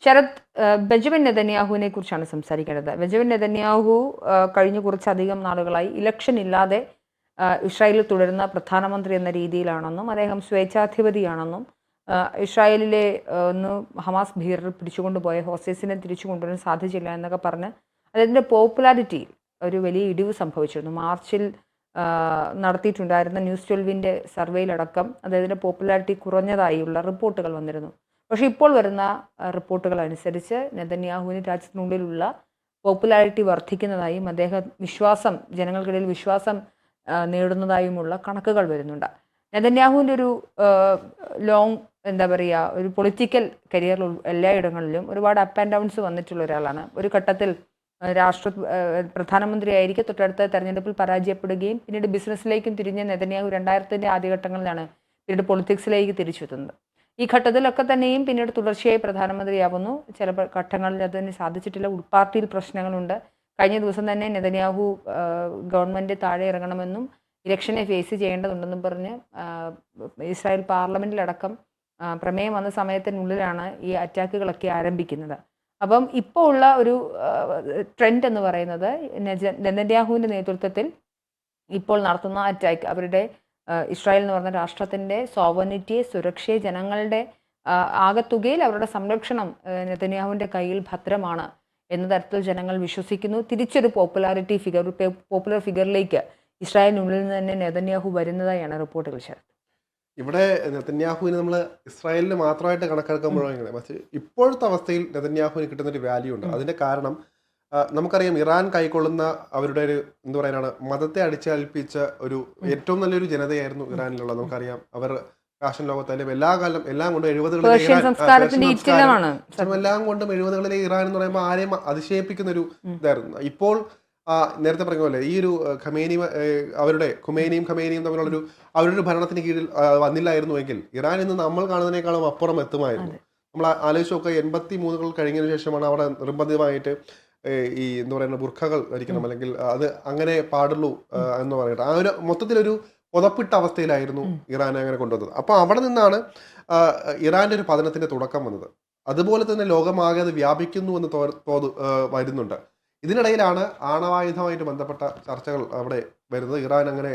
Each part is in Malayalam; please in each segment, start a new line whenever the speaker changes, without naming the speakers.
ശരത്, ബെഞ്ചമിൻ നെതന്യാഹുവിനെ കുറിച്ചാണ് സംസാരിക്കേണ്ടത്. ബെഞ്ചമിൻ നെതന്യാഹു കഴിഞ്ഞ കുറച്ചധികം നാളുകളായി ഇലക്ഷൻ ഇല്ലാതെ ഇസ്രായേലിൽ തുടരുന്ന പ്രധാനമന്ത്രി എന്ന രീതിയിലാണെന്നും അദ്ദേഹം സ്വേച്ഛാധിപതിയാണെന്നും ഇസ്രായേലിലെ ഒന്ന് ഹമാസ് ഭീകരർ പിടിച്ചുകൊണ്ടുപോയ ഹോസ്റ്റേഴ്സിനെ തിരിച്ചു കൊണ്ടുവരാൻ സാധിച്ചില്ല എന്നൊക്കെ പറഞ്ഞ് അതിൻ്റെ പോപ്പുലാരിറ്റിയിൽ ഒരു വലിയ ഇടിവ് സംഭവിച്ചിരുന്നു. മാർച്ചിൽ നടത്തിയിട്ടുണ്ടായിരുന്ന ന്യൂസ് 12-ൻ്റെ സർവേയിലടക്കം അദ്ദേഹത്തിൻ്റെ പോപ്പുലാരിറ്റി കുറഞ്ഞതായുള്ള റിപ്പോർട്ടുകൾ വന്നിരുന്നു. പക്ഷേ ഇപ്പോൾ വരുന്ന റിപ്പോർട്ടുകൾ അനുസരിച്ച് നെതന്യാഹുവിന് രാജ്യത്തിനുള്ളിലുള്ള പോപ്പുലാരിറ്റി വർദ്ധിക്കുന്നതായും ജനങ്ങൾക്കിടയിൽ വിശ്വാസം നേടുന്നതായുമുള്ള കണക്കുകൾ വരുന്നുണ്ട്. നെതന്യാഹുവിൻ്റെ ഒരു ലോങ് ഒരു പൊളിറ്റിക്കൽ കരിയറിൽ എല്ലായിടങ്ങളിലും ഒരുപാട് അപ്പ് ആൻഡ് ഡൗൺസ് വന്നിട്ടുള്ള ഒരാളാണ്. ഒരു ഘട്ടത്തിൽ പ്രധാനമന്ത്രിയായിരിക്കെ തൊട്ടടുത്ത തെരഞ്ഞെടുപ്പിൽ പരാജയപ്പെടുകയും പിന്നീട് ബിസിനസ്സിലേക്കും തിരിഞ്ഞ നെതന്യാഹു 2000-ൻ്റെ ആദ്യഘട്ടങ്ങളിലാണ് പിന്നീട് പൊളിറ്റിക്സിലേക്ക് തിരിച്ചെത്തുന്നത്. ഈ ഘട്ടത്തിലൊക്കെ തന്നെയും പിന്നീട് തുടർച്ചയായി പ്രധാനമന്ത്രിയാവുന്നു. ചില ഘട്ടങ്ങളിൽ അതിന് സാധിച്ചിട്ടില്ല. ഉൾപാർട്ടിയിൽ പ്രശ്നങ്ങളുണ്ട്. കഴിഞ്ഞ ദിവസം തന്നെ നെതന്യാഹു ഗവൺമെൻറ് താഴെ ഇറങ്ങണമെന്നും ഇലക്ഷനെ ഫേസ് ചെയ്യേണ്ടതുണ്ടെന്നും പറഞ്ഞ് ഇസ്രായേൽ പാർലമെൻറ്റിലടക്കം പ്രമേയം വന്ന സമയത്തിനുള്ളിലാണ് ഈ അറ്റാക്കുകളൊക്കെ ആരംഭിക്കുന്നത്. അപ്പം ഇപ്പോൾ ഉള്ള ഒരു ട്രെൻഡ് എന്ന് പറയുന്നത് നെതന്യാഹുവിൻ്റെ നേതൃത്വത്തിൽ ഇപ്പോൾ നടത്തുന്ന അറ്റാക്ക് അവരുടെ ഇസ്രായേൽ എന്ന് പറഞ്ഞ രാഷ്ട്രത്തിൻ്റെ സോവറിനിറ്റിയെ, സുരക്ഷയെ, ജനങ്ങളുടെ ആകത്തുകയിൽ അവരുടെ സംരക്ഷണം നെതന്യാഹുവിൻ്റെ കയ്യിൽ ഭദ്രമാണ് എന്ന തരത്തിൽ ജനങ്ങൾ വിശ്വസിക്കുന്നു. തിരിച്ചൊരു പോപ്പുലർ ഫിഗറിലേക്ക് ഇസ്രായേലിനുള്ളിൽ നിന്ന് തന്നെ നെതന്യാഹു വരുന്നതായാണ് റിപ്പോർട്ടുകൾ.
ഇവിടെ നെതന്യാഹുവിന് നമ്മൾ ഇസ്രായേലിന് മാത്രമായിട്ട് കണക്കെടുക്കുമ്പോഴാണ്, പക്ഷേ ഇപ്പോഴത്തെ അവസ്ഥയിൽ നെതന്യാഹുവിന് കിട്ടുന്നൊരു വാല്യൂ ഉണ്ട്. അതിൻ്റെ കാരണം നമുക്കറിയാം, ഇറാൻ കൈക്കൊള്ളുന്ന അവരുടെ ഒരു മതത്തെ അടിച്ചേൽപ്പിച്ച ഒരു ഏറ്റവും നല്ലൊരു ജനതയായിരുന്നു ഇറാനിലുള്ളത്. നമുക്കറിയാം, അവർ ഫാഷൻ ലോകത്തായാലും എല്ലാം കൊണ്ടും 70കളിലെ എല്ലാം കൊണ്ടും 70കളിലെ ഇറാൻ എന്ന് പറയുമ്പോൾ ആരെയും അതിശയിപ്പിക്കുന്ന ഒരു ഇതായിരുന്നു. ഇപ്പോൾ നേരത്തെ പറഞ്ഞ പോലെ ഈ ഒരു ഖുമേനിയും തമ്മിലുള്ളൊരു അവരുടെ ഭരണത്തിന് കീഴിൽ വന്നില്ലായിരുന്നുവെങ്കിൽ ഇറാൻ ഇന്ന് നമ്മൾ കാണുന്നതിനേക്കാളും അപ്പുറം എത്തുമായിരുന്നു. നമ്മൾ ആലോചിച്ച് നോക്കുക, 83 കഴിഞ്ഞതിന് ശേഷമാണ് അവിടെ നിർബന്ധിതമായിട്ട് ഈ ബുർഖകൾ ധരിക്കണം, അല്ലെങ്കിൽ അത് അങ്ങനെ പാടുള്ളൂ എന്ന് പറഞ്ഞിട്ട് ആ ഒരു മൊത്തത്തിലൊരു പുതപ്പിട്ട അവസ്ഥയിലായിരുന്നു ഇറാൻ അങ്ങനെ കൊണ്ടുവന്നത്. അപ്പോൾ അവിടെ നിന്നാണ് ഇറാന്റെ ഒരു പതനത്തിന്റെ തുടക്കം വന്നത്. അതുപോലെ തന്നെ ലോകമാകെ അത് വ്യാപിക്കുന്നു എന്ന് വരുന്നുണ്ട്. ഇതിനിടയിലാണ് ആണവായുധമായിട്ട് ബന്ധപ്പെട്ട ചർച്ചകൾ അവിടെ വരുന്നത്. ഇറാൻ അങ്ങനെ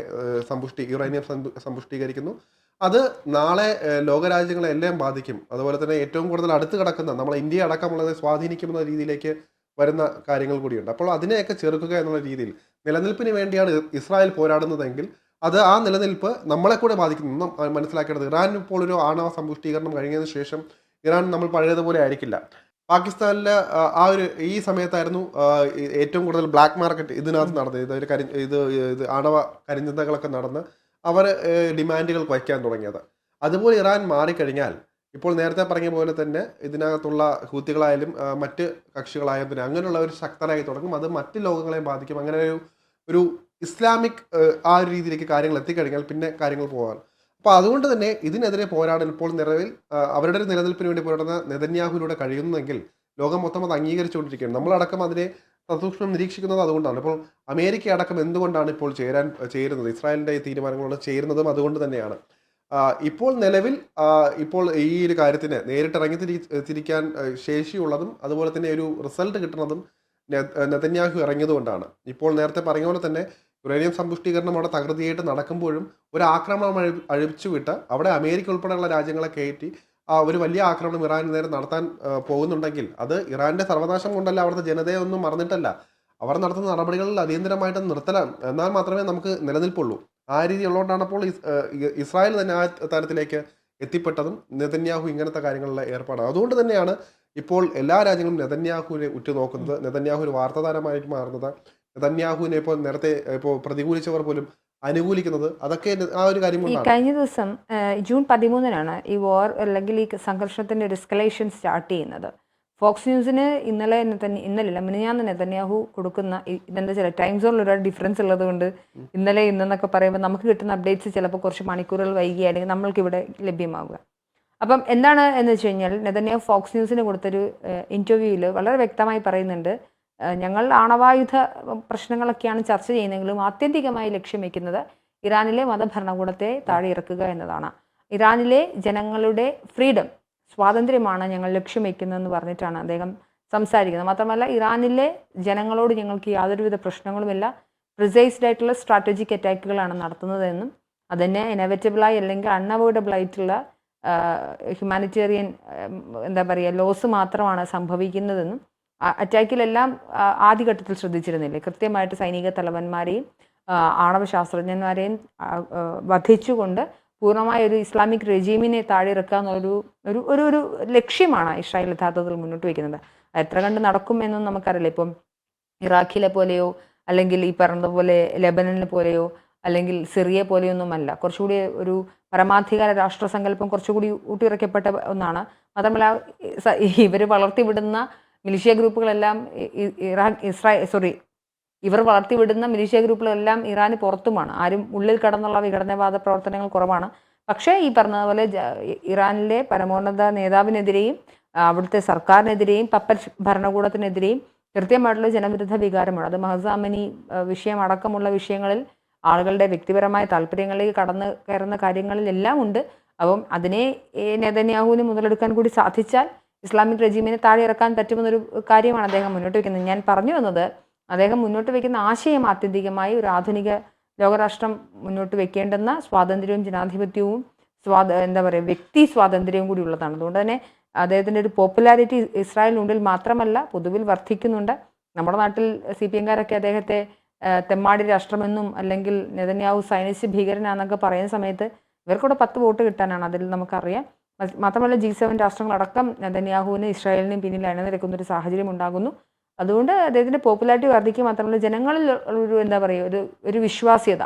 യുറേനിയം സമ്പുഷ്ടീകരിക്കുന്നു. അത് നാളെ ലോകരാജ്യങ്ങളെ എല്ലാം ബാധിക്കും. അതുപോലെ തന്നെ ഏറ്റവും കൂടുതൽ അടുത്ത് കിടക്കുന്ന നമ്മളെ ഇന്ത്യ അടക്കമുള്ളത് സ്വാധീനിക്കുന്ന രീതിയിലേക്ക് വരുന്ന കാര്യങ്ങൾ കൂടിയുണ്ട്. അപ്പോൾ അതിനെയൊക്കെ ചെറുക്കുക എന്നുള്ള രീതിയിൽ നിലനിൽപ്പിന് വേണ്ടിയാണ് ഇസ്രായേൽ പോരാടുന്നതെങ്കിൽ അത് ആ നിലനിൽപ്പ് നമ്മളെ കൂടെ ബാധിക്കുന്നു. മനസ്സിലാക്കേണ്ടത്, ഇറാൻ ഇപ്പോൾ ഒരു ആണവ സമ്പുഷ്ടീകരണം കഴിഞ്ഞതിന് ശേഷം ഇറാൻ നമ്മൾ പഴയതുപോലെ ആയിരിക്കില്ല. പാകിസ്ഥാനിലെ ഈ സമയത്തായിരുന്നു ഏറ്റവും കൂടുതൽ ബ്ലാക്ക് മാർക്കറ്റ് ഇതിനകത്ത് നടന്നത്. ഇത് ആണവ കരിഞ്ചന്തകളൊക്കെ നടന്ന് അവർ ഡിമാൻഡുകൾ വയ്ക്കാൻ തുടങ്ങിയത്. അതുപോലെ ഇറാൻ മാറിക്കഴിഞ്ഞാൽ ഇപ്പോൾ നേരത്തെ പറഞ്ഞ പോലെ തന്നെ ഇതിനകത്തുള്ള ഹൂത്തികളായാലും മറ്റ് കക്ഷികളായാലും പിന്നെ അങ്ങനെയുള്ള ഒരു ശക്തരായി തുടങ്ങും. അത് മറ്റ് ലോകങ്ങളെ ബാധിക്കും. അങ്ങനെ ഒരു ഇസ്ലാമിക് ആ ഒരു രീതിയിലേക്ക് കാര്യങ്ങൾ എത്തിക്കഴിഞ്ഞാൽ പിന്നെ കാര്യങ്ങൾ പോകാൻ. അപ്പോൾ അതുകൊണ്ട് തന്നെ ഇതിനെതിരെ പോരാടാൻ ഇപ്പോൾ നിലവിൽ അവരുടെ ഒരു നിലനിൽപ്പിന് വേണ്ടി പോരാടുന്ന നെതന്യാഹുവിലൂടെ കഴിയുന്നെങ്കിൽ ലോകം മൊത്തം അത് അംഗീകരിച്ചുകൊണ്ടിരിക്കുകയാണ്. നമ്മളടക്കം അതിനെ സസൂക്ഷ്മം നിരീക്ഷിക്കുന്നത് അതുകൊണ്ടാണ്. ഇപ്പോൾ അമേരിക്ക അടക്കം എന്തുകൊണ്ടാണ് ഇപ്പോൾ ചേരുന്നത്, ഇസ്രായേലിൻ്റെ തീരുമാനങ്ങളോട് ചേരുന്നതും അതുകൊണ്ട് തന്നെയാണ്. ഇപ്പോൾ നിലവിൽ ഇപ്പോൾ ഈ ഒരു കാര്യത്തിന് നേരിട്ടിറങ്ങി തിരിക്കാൻ ശേഷിയുള്ളതും അതുപോലെ തന്നെ ഒരു റിസൾട്ട് കിട്ടുന്നതും നെതന്യാഹു ഇറങ്ങിയതുകൊണ്ടാണ്. ഇപ്പോൾ നേരത്തെ പറഞ്ഞ പോലെ തന്നെ യുറേനിയം സമ്പുഷ്ടീകരണം അവിടെ തകൃതിയായിട്ട് നടക്കുമ്പോഴും ഒരു ആക്രമണം അഴിച്ചുവിട്ട് അവിടെ അമേരിക്ക ഉൾപ്പെടെയുള്ള രാജ്യങ്ങളെ കയറ്റി ഒരു വലിയ ആക്രമണം ഇറാന് നേരെ നടത്താൻ പോകുന്നുണ്ടെങ്കിൽ അത് ഇറാന്റെ സർവനാശം കൊണ്ടല്ല, അവിടുത്തെ ജനതയെ ഒന്നും മറന്നിട്ടല്ല. അവർ നടത്തുന്ന നടപടികളിൽ അടിയന്തരമായിട്ട് നിർത്തലാം, എന്നാൽ മാത്രമേ നമുക്ക് നിലനിൽപ്പുള്ളൂ. ആ രീതി ഉള്ളതുകൊണ്ടാണ് അപ്പോൾ ഇസ്രായേൽ തന്നെ ആ തരത്തിലേക്ക് എത്തിപ്പെട്ടതും നെതന്യാഹു ഇങ്ങനത്തെ കാര്യങ്ങളിലെ ഏർപ്പാടാണ്. അതുകൊണ്ട് തന്നെയാണ് ഇപ്പോൾ എല്ലാ രാജ്യങ്ങളും നെതന്യാഹുവിനെ ഉറ്റുനോക്കുന്നത്, നെതന്യാഹു ഒരു വാർത്താതാരമായിട്ട് മാറുന്നത്, നെതന്യാഹുവിനെ ഇപ്പോൾ പ്രതികൂലിച്ചവർ പോലും അനുകൂലിക്കുന്നത്. അതൊക്കെ ആ ഒരു കാര്യം കൊണ്ടാണ്.
കഴിഞ്ഞ ദിവസം ജൂൺ 13-നാണ് ഈ വാർ അല്ലെങ്കിൽ ഈ സംഘർഷത്തിന്റെ ഒരു എസ്കലേഷൻ സ്റ്റാർട്ട് ചെയ്യുന്നത്. ഫോക്സ് ന്യൂസിന് ഇന്നലെയല്ല മിനിഞ്ഞാന്ന് നെതന്യാഹു കൊടുക്കുന്ന ഇതെന്താ വെച്ചാൽ ടൈം സോണിൽ ഒരുപാട് ഡിഫറൻസ് ഉള്ളത് കൊണ്ട് ഇന്നെന്നൊക്കെ പറയുമ്പോൾ നമുക്ക് കിട്ടുന്ന അപ്ഡേറ്റ്സ് ചിലപ്പോൾ കുറച്ച് മണിക്കൂറുകൾ വൈകിയാണെങ്കിൽ നമ്മൾക്കിവിടെ ലഭ്യമാവുക. അപ്പം എന്താണ് എന്ന് വെച്ച് കഴിഞ്ഞാൽ നെതന്യാഹു ഫോക്സ് ന്യൂസിന് കൊടുത്തൊരു ഇൻ്റർവ്യൂവിൽ വളരെ വ്യക്തമായി പറയുന്നുണ്ട്, ഞങ്ങൾ ആണവായുധ പ്രശ്നങ്ങളൊക്കെയാണ് ചർച്ച ചെയ്യുന്നതെങ്കിലും ആത്യന്തികമായി ലക്ഷ്യം വയ്ക്കുന്നത് ഇറാനിലെ മതഭരണകൂടത്തെ താഴെ ഇറക്കുക എന്നതാണ്. ഇറാനിലെ ജനങ്ങളുടെ ഫ്രീഡം, സ്വാതന്ത്ര്യമാണ് ഞങ്ങൾ ലക്ഷ്യം വയ്ക്കുന്നതെന്ന് പറഞ്ഞിട്ടാണ് അദ്ദേഹം സംസാരിക്കുന്നത്. മാത്രമല്ല ഇറാനിലെ ജനങ്ങളോട് ഞങ്ങൾക്ക് യാതൊരുവിധ പ്രശ്നങ്ങളുമില്ല, പ്രിസൈസ്ഡ് ആയിട്ടുള്ള സ്ട്രാറ്റജിക് അറ്റാക്കുകളാണ് നടത്തുന്നതെന്നും അതിനെ ഇനവറ്റബിളായി അല്ലെങ്കിൽ അൺഅവോയ്ഡബിൾ ആയിട്ടുള്ള ഹ്യൂമാനിറ്റേറിയൻ എന്താ പറയുക ലോസ് മാത്രമാണ് സംഭവിക്കുന്നതെന്നും അറ്റാക്കിലെല്ലാം ആദ്യഘട്ടത്തിൽ ശ്രദ്ധിച്ചിരുന്നില്ലേ, കൃത്യമായിട്ട് സൈനിക തലവന്മാരെയും ആണവ ശാസ്ത്രജ്ഞന്മാരെയും വധിച്ചുകൊണ്ട് പൂർണ്ണമായ ഒരു ഇസ്ലാമിക് റെജീമിനെ താഴെയിറക്കുക എന്നൊരു ഒരു ഒരു ഒരു ലക്ഷ്യമാണ് ഇസ്രായേൽ യഥാർത്ഥത്തിൽ മുന്നോട്ട് വയ്ക്കുന്നത്. എത്ര കണ്ട് നടക്കും എന്നൊന്നും നമുക്കറിയില്ല. ഇപ്പം ഇറാഖിലെ പോലെയോ അല്ലെങ്കിൽ ഈ പറഞ്ഞതുപോലെ ലെബനനെ പോലെയോ അല്ലെങ്കിൽ സിറിയ പോലെയൊന്നുമല്ല, കുറച്ചുകൂടി ഒരു പരമാധികാര രാഷ്ട്രസങ്കല്പം കുറച്ചുകൂടി ഊട്ടിയുറക്കപ്പെട്ട ഒന്നാണ്. മാത്രമല്ല ഇവർ വളർത്തിവിടുന്ന മിലിഷ്യ ഗ്രൂപ്പുകളെല്ലാം ഇവർ വളർത്തിവിടുന്ന മിലിഷ്യ ഗ്രൂപ്പുകളെല്ലാം ഇറാന് പുറത്തുമാണ്. ആരും ഉള്ളിൽ കടന്നുള്ള വിഘടനവാദ പ്രവർത്തനങ്ങൾ കുറവാണ്. പക്ഷേ ഈ പറഞ്ഞതുപോലെ ഇറാനിലെ പരമോന്നത നേതാവിനെതിരെയും അവിടുത്തെ സർക്കാരിനെതിരെയും പപ്പൽ ഭരണകൂടത്തിനെതിരെയും കൃത്യമായിട്ടുള്ള ജനവിരുദ്ധ വികാരമാണ്. അത് മഹ്സ അമനി വിഷയം അടക്കമുള്ള വിഷയങ്ങളിൽ ആളുകളുടെ വ്യക്തിപരമായ താല്പര്യങ്ങളിലേക്ക് കടന്നു കയറുന്ന കാര്യങ്ങളിലെല്ലാം ഉണ്ട്. അപ്പം അതിനെ നെതന്യാഹുവിന് മുതലെടുക്കാൻ കൂടി സാധിച്ചാൽ ഇസ്ലാമിക് റെജീമിനെ താഴെ ഇറക്കാൻ പറ്റുമെന്നൊരു കാര്യമാണ് അദ്ദേഹം മുന്നോട്ട് വയ്ക്കുന്നത്. ഞാൻ പറഞ്ഞു വന്നത് അദ്ദേഹം മുന്നോട്ട് വയ്ക്കുന്ന ആശയം ആത്യന്തികമായി ഒരു ആധുനിക ലോകരാഷ്ട്രം മുന്നോട്ട് വെക്കേണ്ടുന്ന സ്വാതന്ത്ര്യവും ജനാധിപത്യവും എന്താ പറയുക വ്യക്തി സ്വാതന്ത്ര്യവും കൂടി ഉള്ളതാണ്. അതുകൊണ്ട് തന്നെ അദ്ദേഹത്തിൻ്റെ ഒരു പോപ്പുലാരിറ്റി ഇസ്രായേലിനുള്ളിൽ മാത്രമല്ല പൊതുവിൽ വർദ്ധിക്കുന്നുണ്ട്. നമ്മുടെ നാട്ടിൽ CPM-കാരൊക്കെ അദ്ദേഹത്തെ തെമ്മാടി രാഷ്ട്രമെന്നും അല്ലെങ്കിൽ നെതന്യാഹു സൈനിക ഭീകരനാന്നൊക്കെ പറയുന്ന സമയത്ത് ഇവർക്കൂടെ 10 വോട്ട് കിട്ടാനാണ്, അതിൽ നമുക്കറിയാം. മാത്രമല്ല G7 രാഷ്ട്രങ്ങളടക്കം നെതന്യാഹുവിന് ഇസ്രായേലിനും പിന്നിൽ അണിനിരക്കുന്ന ഒരു സാഹചര്യം ഉണ്ടാകുന്നു. അതുകൊണ്ട് അദ്ദേഹത്തിൻ്റെ പോപ്പുലാരിറ്റി വർദ്ധിക്കുക മാത്രമല്ല ജനങ്ങളിൽ ഒരു എന്താ പറയുക ഒരു വിശ്വാസ്യത,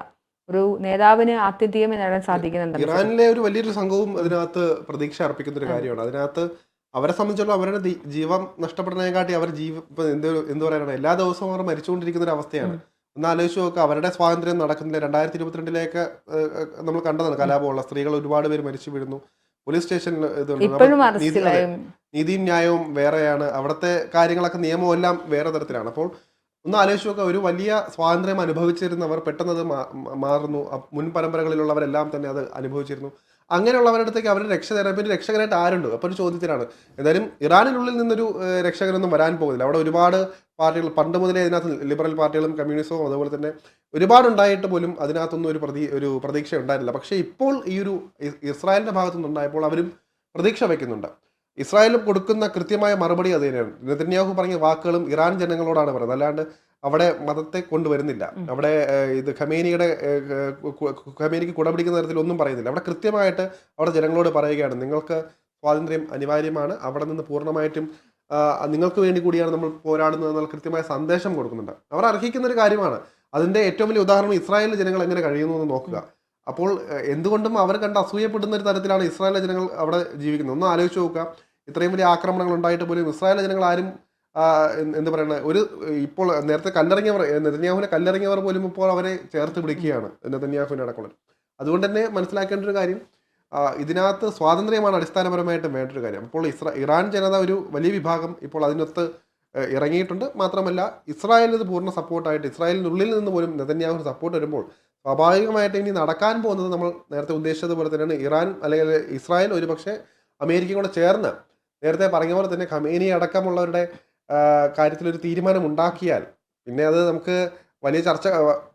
ഒരു നേതാവിന് ആത്യന്തികമായി നേടാൻ സാധിക്കുന്നുണ്ട്.
ഇറാനിലെ ഒരു വലിയൊരു സംഘവും അതിനകത്ത് പ്രതീക്ഷ അർപ്പിക്കുന്ന ഒരു കാര്യമാണ്. അതിനകത്ത് അവരെ സംബന്ധിച്ചുള്ള അവരുടെ ജീവൻ നഷ്ടപ്പെടുന്നതിനെക്കാട്ടി അവർ എന്ത് പറയാനാണ്, എല്ലാ ദിവസവും അവർ മരിച്ചുകൊണ്ടിരിക്കുന്ന ഒരു അവസ്ഥയാണ്. ഒന്ന് ആലോചിച്ച് നോക്കുക, അവരുടെ സ്വാതന്ത്ര്യം നടക്കുന്നില്ല. 2022 നമ്മൾ കണ്ടതാണ് കലാപമുള്ള സ്ത്രീകൾ ഒരുപാട് പേര് മരിച്ചു വീഴുന്നു. പോലീസ് സ്റ്റേഷനിൽ നീതിയും ന്യായവും വേറെയാണ്, അവിടുത്തെ കാര്യങ്ങളൊക്കെ നിയമവും എല്ലാം വേറെ തരത്തിലാണ്. അപ്പോൾ ഒന്ന് ആലോചിച്ച് നോക്കുക, ഒരു വലിയ സ്വാതന്ത്ര്യം അനുഭവിച്ചിരുന്നവർ പെട്ടെന്ന് അത് മാറുന്നു. മുൻ പരമ്പരകളിലുള്ളവരെല്ലാം തന്നെ അത് അനുഭവിച്ചിരുന്നു. അങ്ങനെയുള്ളവരുടെ അടുത്തേക്ക് അവർ രക്ഷ തരാൻ പിന്നെ രക്ഷകനായിട്ട് ആരുണ്ട്? അപ്പോൾ ഒരു ചോദ്യത്തിലാണ്. എന്തായാലും ഇറാനിനുള്ളിൽ നിന്നൊരു രക്ഷകനൊന്നും വരാൻ പോകുന്നില്ല. അവിടെ ഒരുപാട് പാർട്ടികൾ പണ്ട് മുതലേ അതിനകത്ത് ലിബറൽ പാർട്ടികളും കമ്മ്യൂണിസവും അതുപോലെ തന്നെ ഒരുപാടുണ്ടായിട്ട് പോലും അതിനകത്തൊന്നും ഒരു പ്രതീക്ഷ ഉണ്ടായിരുന്നില്ല. പക്ഷേ ഇപ്പോൾ ഈ ഒരു ഇസ്രായേലിൻ്റെ ഭാഗത്തുനിന്നുണ്ടായപ്പോൾ അവരും പ്രതീക്ഷ വയ്ക്കുന്നുണ്ട്. ഇസ്രായേൽ കൊടുക്കുന്ന കൃത്യമായ മറുപടി അത് തന്നെയാണ്. നെതന്യാഹു പറഞ്ഞ വാക്കുകളും ഇറാൻ ജനങ്ങളോടാണ് പറയുന്നത്, അല്ലാണ്ട് അവിടെ മതത്തെ കൊണ്ടുവരുന്നില്ല. അവിടെ ഇത് ഖമേനിക്ക് കുടപിടിക്കുന്ന തരത്തിൽ ഒന്നും പറയുന്നില്ല. അവിടെ കൃത്യമായിട്ട് അവിടെ ജനങ്ങളോട് പറയുകയാണ്, നിങ്ങൾക്ക് സ്വാതന്ത്ര്യം അനിവാര്യമാണ്, അവിടെ നിന്ന് പൂർണ്ണമായിട്ടും നിങ്ങൾക്ക് വേണ്ടി കൂടിയാണ് നമ്മൾ പോരാടുന്നത് എന്നുള്ള കൃത്യമായ സന്ദേശം കൊടുക്കുന്നുണ്ട്. അവർ അർഹിക്കുന്ന ഒരു കാര്യമാണ്. അതിൻ്റെ ഏറ്റവും വലിയ ഉദാഹരണം ഇസ്രായേലിലെ ജനങ്ങൾ എങ്ങനെ കഴിയുന്നു എന്ന് നോക്കുക. അപ്പോൾ എന്തുകൊണ്ടും അവർ കണ്ട് അസൂയപ്പെടുന്ന ഒരു തരത്തിലാണ് ഇസ്രായേലിലെ ജനങ്ങൾ അവിടെ ജീവിക്കുന്നത്. ഒന്ന് ആലോചിച്ച് നോക്കുക, ഇത്രയും വലിയ ആക്രമണങ്ങൾ ഉണ്ടായിട്ട് പോലും ഇസ്രായേലിലെ ജനങ്ങൾ ആരും എന്താ പറയുക, ഇപ്പോൾ നേരത്തെ നെതന്യാഹുവിനെ കല്ലെറിഞ്ഞവർ പോലും ഇപ്പോൾ അവരെ ചേർത്ത് പിടിക്കുകയാണ്, നെതന്യാഹുവിനെ അടക്കമുള്ളത്. അതുകൊണ്ട് തന്നെ മനസ്സിലാക്കേണ്ട ഒരു കാര്യം, ഇതിനകത്ത് സ്വാതന്ത്ര്യമാണ് അടിസ്ഥാനപരമായിട്ടും വേണ്ടൊരു കാര്യം. അപ്പോൾ ഇറാൻ ജനത ഒരു വലിയ വിഭാഗം ഇപ്പോൾ അതിനൊത്ത് ഇറങ്ങിയിട്ടുണ്ട്. മാത്രമല്ല ഇസ്രായേലിന് ഇത് പൂർണ്ണ സപ്പോർട്ടായിട്ട് ഇസ്രായേലിനുള്ളിൽ നിന്ന് പോലും നെതന്യാഹുവിന് സപ്പോർട്ട് വരുമ്പോൾ സ്വാഭാവികമായിട്ട് ഇനി നടക്കാൻ പോകുന്നത് നമ്മൾ നേരത്തെ ഉദ്ദേശിച്ചതുപോലെ തന്നെയാണ്. ഇറാൻ അല്ലെങ്കിൽ ഇസ്രായേൽ ഒരുപക്ഷെ അമേരിക്കയും കൂടെ ചേർന്ന് നേരത്തെ പറഞ്ഞ പോലെ തന്നെ ഖമേനി അടക്കമുള്ളവരുടെ കാര്യത്തിലൊരു തീരുമാനം ഉണ്ടാക്കിയാൽ പിന്നെ അത് നമുക്ക് വലിയ ചർച്ച,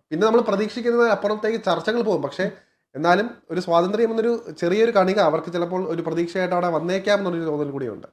പിന്നെ നമ്മൾ പ്രതീക്ഷിക്കുന്നതിന് അപ്പുറത്തേക്ക് ചർച്ചകൾ പോകും. പക്ഷേ എന്നാലും ഒരു സ്വാതന്ത്ര്യം എന്നൊരു ചെറിയൊരു കണിക അവർക്ക് ചിലപ്പോൾ ഒരു പ്രതീക്ഷയായിട്ട് അവിടെ വന്നേക്കാം എന്നുള്ളൊരു തോന്നൽ കൂടിയുണ്ട്.